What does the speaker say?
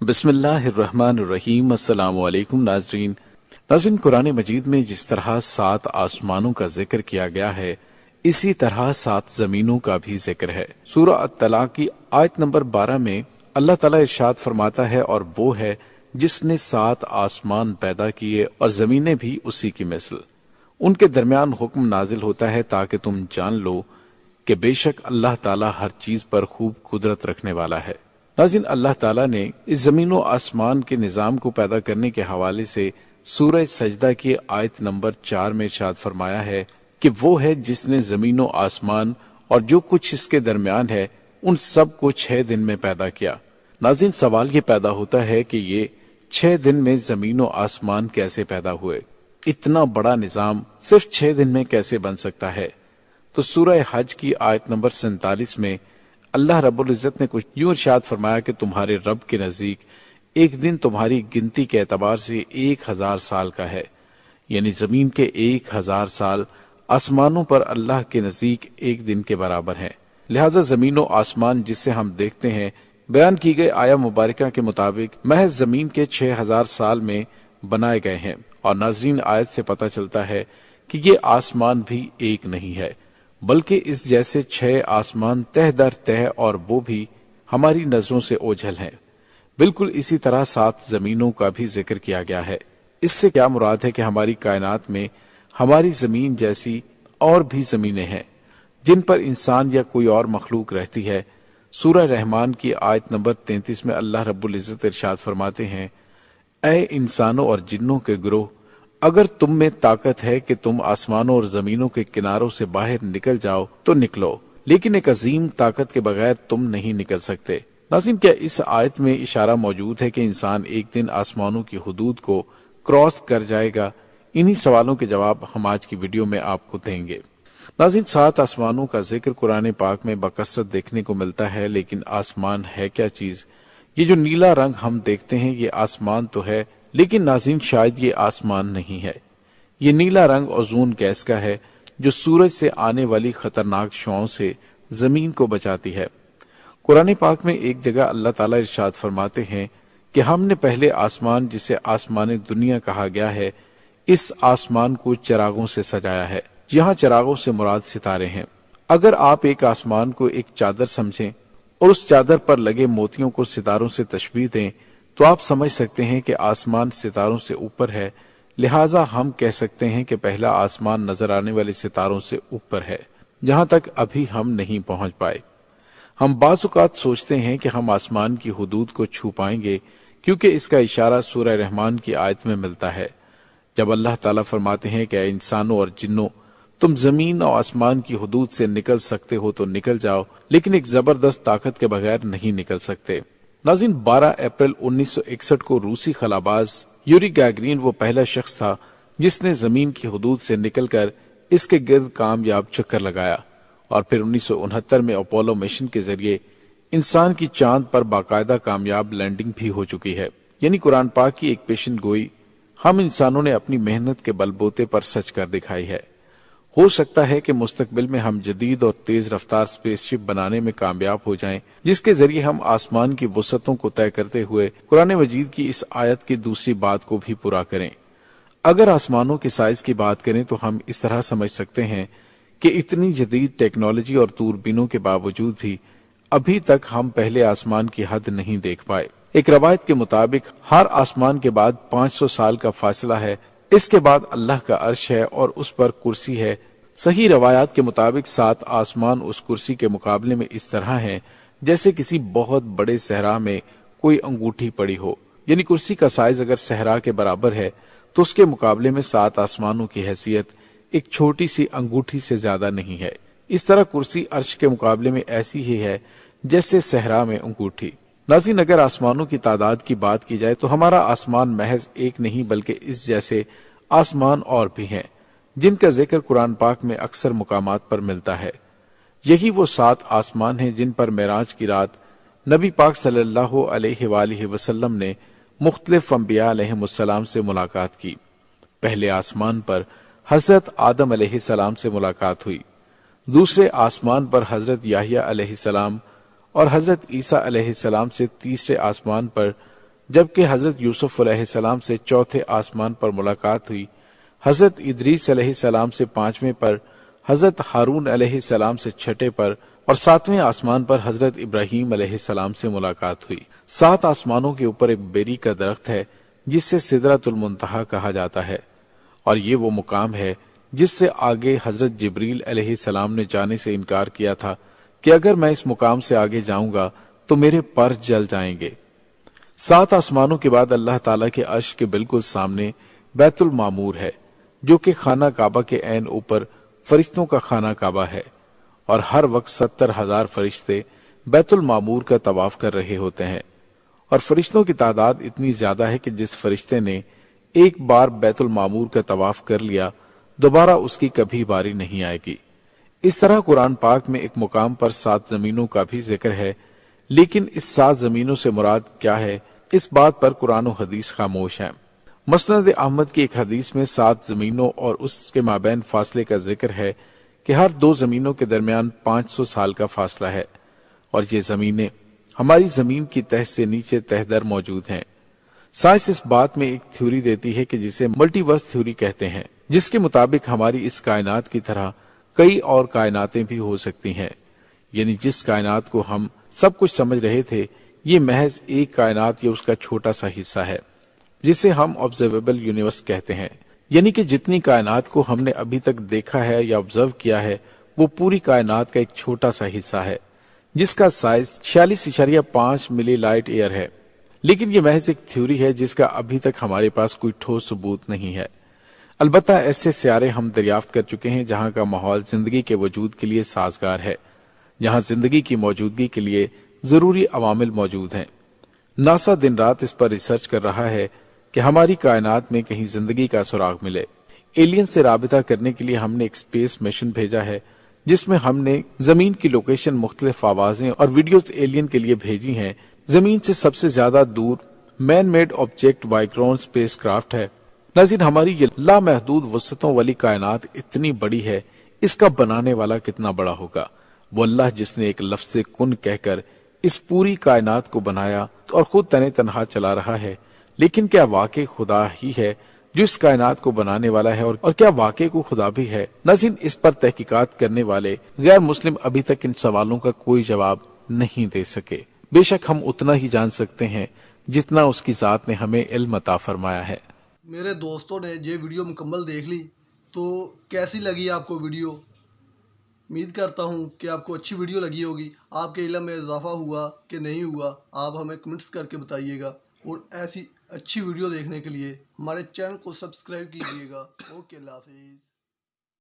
بسم اللہ الرحمن الرحیم۔ السلام علیکم ناظرین۔ قرآن مجید میں جس طرح 7 آسمانوں کا ذکر کیا گیا ہے، اسی طرح 7 زمینوں کا بھی ذکر ہے۔ سورہ الطلاق کی آیت نمبر 12 میں اللہ تعالیٰ ارشاد فرماتا ہے، اور وہ ہے جس نے 7 آسمان پیدا کیے اور زمینیں بھی اسی کی مثل۔ ان کے درمیان حکم نازل ہوتا ہے تاکہ تم جان لو کہ بے شک اللہ تعالیٰ ہر چیز پر خوب قدرت رکھنے والا ہے۔ ناظرین، اللہ تعالیٰ نے اس زمین و آسمان کے نظام کو پیدا کرنے کے حوالے سے سورہ سجدہ کی آیت نمبر 4 میں ارشاد فرمایا ہے کہ وہ ہے جس نے زمین و آسمان اور جو کچھ اس کے درمیان ہے ان سب کو 6 دن میں پیدا کیا۔ ناظرین، سوال یہ پیدا ہوتا ہے کہ یہ 6 دن میں زمین و آسمان کیسے پیدا ہوئے؟ اتنا بڑا نظام صرف 6 دن میں کیسے بن سکتا ہے؟ تو سورہ حج کی آیت نمبر 47 میں اللہ رب العزت نے کچھ یوں ارشاد فرمایا کہ تمہارے رب کے نزدیک ایک دن تمہاری گنتی کے اعتبار سے 1000 سال کا ہے، یعنی زمین کے 1000 سال آسمانوں پر اللہ کے نزدیک ایک دن کے برابر ہیں۔ لہٰذا زمین و آسمان جسے ہم دیکھتے ہیں، بیان کی گئی آیہ مبارکہ کے مطابق محض زمین کے 6000 سال میں بنائے گئے ہیں۔ اور ناظرین، آیت سے پتہ چلتا ہے کہ یہ آسمان بھی ایک نہیں ہے، بلکہ اس جیسے 6 آسمان تہ در تہ، اور وہ بھی ہماری نظروں سے اوجھل ہیں۔ بالکل اسی طرح 7 زمینوں کا بھی ذکر کیا گیا ہے۔ اس سے کیا مراد ہے کہ ہماری کائنات میں ہماری زمین جیسی اور بھی زمینیں ہیں جن پر انسان یا کوئی اور مخلوق رہتی ہے۔ سورہ رحمان کی آیت نمبر 33 میں اللہ رب العزت ارشاد فرماتے ہیں، اے انسانوں اور جنوں کے گروہ، اگر تم میں طاقت ہے کہ تم آسمانوں اور زمینوں کے کناروں سے باہر نکل جاؤ تو نکلو، لیکن ایک عظیم طاقت کے بغیر تم نہیں نکل سکتے۔ ناظرین، کیا اس آیت میں اشارہ موجود ہے کہ انسان ایک دن آسمانوں کی حدود کو کراس کر جائے گا؟ انہی سوالوں کے جواب ہم آج کی ویڈیو میں آپ کو دیں گے۔ ناظرین، 7 آسمانوں کا ذکر قرآن پاک میں بکثرت دیکھنے کو ملتا ہے، لیکن آسمان ہے کیا چیز؟ یہ جو نیلا رنگ ہم دیکھتے ہیں یہ آسمان تو ہے، لیکن ناظرین شاید یہ آسمان نہیں ہے۔ یہ نیلا رنگ اوزون گیس کا ہے جو سورج سے آنے والی خطرناک شعاؤں سے زمین کو بچاتی ہے۔ قرآن پاک میں ایک جگہ اللہ تعالیٰ ارشاد فرماتے ہیں کہ ہم نے پہلے آسمان، جسے آسمان دنیا کہا گیا ہے، اس آسمان کو چراغوں سے سجایا ہے۔ یہاں چراغوں سے مراد ستارے ہیں۔ اگر آپ ایک آسمان کو ایک چادر سمجھیں اور اس چادر پر لگے موتیوں کو ستاروں سے تشبیہ دیں تو آپ سمجھ سکتے ہیں کہ آسمان ستاروں سے اوپر ہے، لہٰذا ہم کہہ سکتے ہیں کہ پہلا آسمان نظر آنے والے ستاروں سے اوپر ہے، جہاں تک ابھی ہم نہیں پہنچ پائے۔ ہم بعض اوقات سوچتے ہیں کہ ہم آسمان کی حدود کو چھو پائیں گے، کیونکہ اس کا اشارہ سورہ رحمان کی آیت میں ملتا ہے، جب اللہ تعالیٰ فرماتے ہیں کہ اے انسانوں اور جنوں، تم زمین اور آسمان کی حدود سے نکل سکتے ہو تو نکل جاؤ، لیکن ایک زبردست طاقت کے بغیر نہیں نکل سکتے۔ ناظرین، 12 اپریل 1961 کو روسی خلاباز یوری گاگرین وہ پہلا شخص تھا جس نے زمین کی حدود سے نکل کر اس کے گرد کامیاب چکر لگایا، اور پھر 1969 میں اپولو مشن کے ذریعے انسان کی چاند پر باقاعدہ کامیاب لینڈنگ بھی ہو چکی ہے۔ یعنی قرآن پاک کی ایک پیشن گوئی ہم انسانوں نے اپنی محنت کے بل بوتے پر سچ کر دکھائی ہے۔ ہو سکتا ہے کہ مستقبل میں ہم جدید اور تیز رفتار سپیس شپ بنانے میں کامیاب ہو جائیں، جس کے ذریعے ہم آسمان کی وسعتوں کو طے کرتے ہوئے قرآن مجید کی اس آیت کی دوسری بات کو بھی پورا کریں۔ اگر آسمانوں کے سائز کی بات کریں تو ہم اس طرح سمجھ سکتے ہیں کہ اتنی جدید ٹیکنالوجی اور دوربینوں کے باوجود بھی ابھی تک ہم پہلے آسمان کی حد نہیں دیکھ پائے۔ ایک روایت کے مطابق ہر آسمان کے بعد 500 سال کا فاصلہ ہے، اس کے بعد اللہ کا عرش ہے اور اس پر کرسی ہے۔ صحیح روایات کے مطابق 7 آسمان اس کرسی کے مقابلے میں اس طرح ہیں جیسے کسی بہت بڑے صحرا میں کوئی انگوٹھی پڑی ہو، یعنی کرسی کا سائز اگر صحرا کے برابر ہے تو اس کے مقابلے میں 7 آسمانوں کی حیثیت ایک چھوٹی سی انگوٹھی سے زیادہ نہیں ہے۔ اس طرح کرسی عرش کے مقابلے میں ایسی ہی ہے جیسے صحرا میں انگوٹھی۔ ناظرین، اگر آسمانوں کی تعداد کی بات کی جائے تو ہمارا آسمان محض ایک نہیں بلکہ اس جیسے آسمان اور بھی ہیں جن کا ذکر قرآن پاک میں اکثر مقامات پر ملتا ہے۔ یہی وہ 7 آسمان ہیں جن پر معراج کی رات نبی پاک صلی اللہ علیہ وآلہ وسلم نے مختلف انبیاء علیہم السلام سے ملاقات کی۔ پہلے آسمان پر حضرت آدم علیہ السلام سے ملاقات ہوئی، دوسرے آسمان پر حضرت یحییٰ علیہ السلام اور حضرت عیسیٰ علیہ السلام سے، تیسرے آسمان پر جبکہ حضرت یوسف علیہ السلام سے چوتھے آسمان پر ملاقات ہوئی، حضرت ادریس علیہ السلام سے پانچویں پر، حضرت ہارون علیہ السلام سے چھٹے پر، اور ساتویں آسمان پر حضرت ابراہیم علیہ السلام سے ملاقات ہوئی۔ 7 آسمانوں کے اوپر ایک بیری کا درخت ہے جس سے سدرۃ المنتہا کہا جاتا ہے، اور یہ وہ مقام ہے جس سے آگے حضرت جبریل علیہ السلام نے جانے سے انکار کیا تھا کہ اگر میں اس مقام سے آگے جاؤں گا تو میرے پر جل جائیں گے۔ 7 آسمانوں کے بعد اللہ تعالیٰ کے عرش کے بالکل سامنے بیت المعمور ہے، جو کہ خانہ کعبہ کے عین اوپر فرشتوں کا خانہ کعبہ ہے، اور ہر وقت 70,000 فرشتے بیت المعمور کا طواف کر رہے ہوتے ہیں، اور فرشتوں کی تعداد اتنی زیادہ ہے کہ جس فرشتے نے ایک بار بیت المعمور کا طواف کر لیا دوبارہ اس کی کبھی باری نہیں آئے گی۔ اس طرح قرآن پاک میں ایک مقام پر 7 زمینوں کا بھی ذکر ہے، لیکن اس 7 زمینوں سے مراد کیا ہے، اس بات پر قرآن و حدیث خاموش ہیں۔ مسند احمد کی ایک حدیث میں 7 زمینوں اور اس کے مابین فاصلے کا ذکر ہے کہ ہر 2 زمینوں کے درمیان 500 سال کا فاصلہ ہے، اور یہ زمینیں ہماری زمین کی تہ سے نیچے تہ در موجود ہیں۔ سائنس اس بات میں ایک تھیوری دیتی ہے کہ جسے ملٹی ورس تھیوری کہتے ہیں، جس کے مطابق ہماری اس کائنات کی طرح کئی اور کائناتیں بھی ہو سکتی ہیں، یعنی جس کائنات کو ہم سب کچھ سمجھ رہے تھے یہ محض ایک کائنات یا اس کا چھوٹا سا حصہ ہے، جسے ہم آبزرویبل یونیورس کہتے ہیں، یعنی کہ جتنی کائنات کو ہم نے ابھی تک دیکھا ہے یا آبزرو کیا ہے وہ پوری کائنات کا ایک چھوٹا سا حصہ ہے جس کا سائز 46.5 ملی لائٹ ایئر ہے، لیکن یہ محض ایک تھیوری ہے جس کا ابھی تک ہمارے پاس کوئی ٹھوس ثبوت نہیں ہے۔ البتہ ایسے سیارے ہم دریافت کر چکے ہیں جہاں کا ماحول زندگی کے وجود کے لیے سازگار ہے، جہاں زندگی کی موجودگی کے لیے ضروری عوامل موجود ہیں۔ ناسا دن رات اس پر ریسرچ کر رہا ہے کہ ہماری کائنات میں کہیں زندگی کا سراغ ملے۔ ایلین سے رابطہ کرنے کے لیے ہم نے ایک اسپیس مشن بھیجا ہے جس میں ہم نے زمین کی لوکیشن، مختلف آوازیں اور ویڈیوز ایلین کے لیے بھیجی ہیں۔ زمین سے سب سے زیادہ دور مین میڈ آبجیکٹ وائکرون اسپیس کرافٹ ہے۔ ناظرین، ہماری یہ لامحدود وسعتوں والی کائنات اتنی بڑی ہے، اس کا بنانے والا کتنا بڑا ہوگا؟ وہ اللہ جس نے ایک لفظ کن کہہ کر اس پوری کائنات کو بنایا اور خود تنہ تنہا چلا رہا ہے، لیکن کیا واقعی خدا ہی ہے جو اس کائنات کو بنانے والا ہے، اور کیا واقعی کو خدا بھی ہے؟ ناظرین، اس پر تحقیقات کرنے والے غیر مسلم ابھی تک ان سوالوں کا کوئی جواب نہیں دے سکے۔ بے شک ہم اتنا ہی جان سکتے ہیں جتنا اس کی ذات نے ہمیں علم عطا فرمایا ہے۔ میرے دوستوں نے یہ ویڈیو مکمل دیکھ لی، تو کیسی لگی آپ کو ویڈیو؟ امید کرتا ہوں کہ آپ کو اچھی ویڈیو لگی ہوگی، آپ کے علم میں اضافہ ہوا کہ نہیں ہوا، آپ ہمیں کمنٹس کر کے بتائیے گا، اور ایسی اچھی ویڈیو دیکھنے کے لیے ہمارے چینل کو سبسکرائب کیجیے گا۔ اوکے، اللہ حافظ۔